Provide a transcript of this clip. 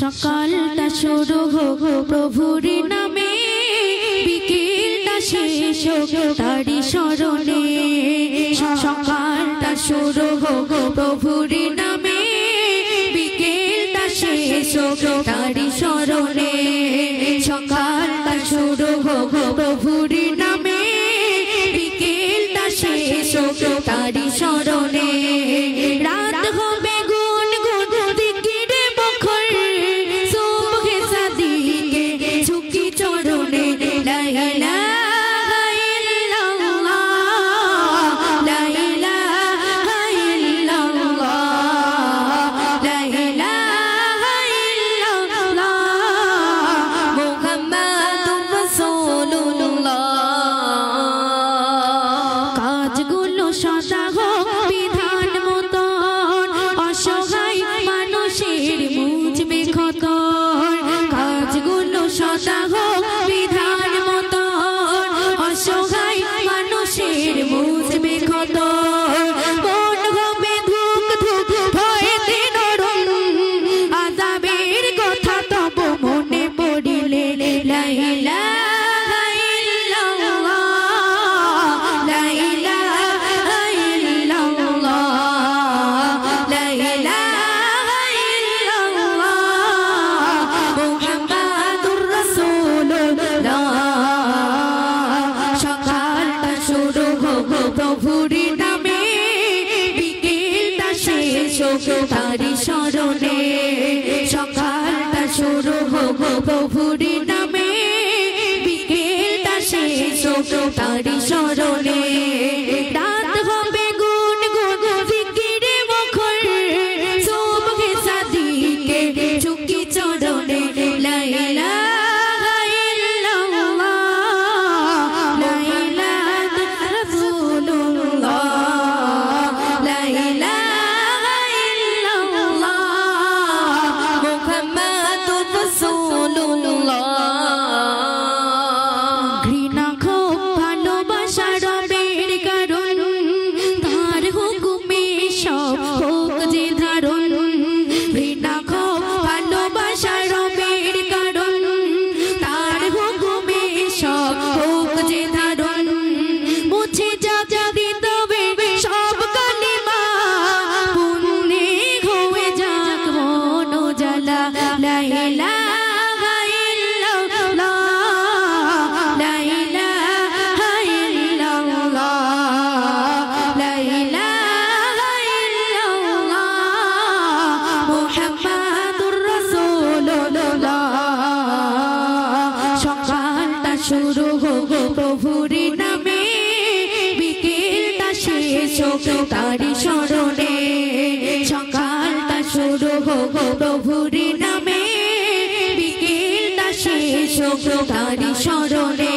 সকালটা শুরু হোক প্রভুর নামে, বিকেলটা শেষ হোক তারি স্মরণে। সকালটা শুরু হোক প্রভুর নামে, বিকেলটা শেষ হোক তারি স্মরণে। সকালটা শুরু হোক প্রভুর নামে, বিকেলটা শেষ হোক তারি স্মরণে। রাত হবে গুন গুন দিকিরে বখর, সুবহে সাদিকে ঝুঁকি চরণে। লা ইলাহা ইল্লাল্লাহ, লা ইলাহা ইল্লাল্লাহ, লা ইলাহা ইল্লাল্লাহ, মুহাম্মাদুর রাসূলুল্লাহ। কাজগুলো সদা হোক বিধান মতন, অসহায় মানুষের মুছবে খতন। কাজগুলো সদা হোক বিধান মতন, অসহায় মানুষের মুছবে খতন। মন হবে ধুক ধুক ভয়েতে নরম, আযাবের কথা তব মনে পড়িলে। লা ইলাহা ইল্লাল্লাহ, লা ইলাহা ইল্লাল্লাহ, লা ইলাহা ইল্লাল্লাহ, মুহাম্মাদুর রাসূলুল্লাহ। সকালটা শুরু হোক প্রভুর নামে, বিকেলটা শেষ হোক তারি স্মরণে। সকালটা শুরু হোক প্রভুর নামে, বিকেলটা শেষ হোক তারি স্মরণে। রাত হবে গুন গুন জিকিরে মুখর, সুবহে সাদিকে ঝুঁকি চরণে। লা ইলাহা ইল্লাল্লাহ, লা ইলাহা রাসূলুল্লাহ, লা ইলাহা ইল্লাল্লাহ, মুহাম্মাদুর রাসূলুল্লাহ। ঘৃণা ক্ষোভ ভালোবাসা রবের কারণ, তার হুকুমে সব হোক যে ধারণ। ঘৃণা ক্ষোভ ভালোবাসা রবের কারণ, তার হুকুমে সব হোক যে ধারণ। মুছে যাক হৃদয়ে সব কালিমা, পুণ্যে হয়ে যাক মন জ্বালা। লা ইলাহা ইল্লাল্লাহ, লা ইলাহা ইল্লাল্লাহ, লা ইলাহা ইল্লাল্লাহ, মুহাম্মাদুর রাসূলুল্লাহ। সকালটা শুরু হোক প্রভুর নামে, বিকেলটা শেষ হোক তারি স্মরণে। সকালটা শুরু হোক প্রভুর নামে, বিকেলটা শেষ হোক তারি স্মরণে।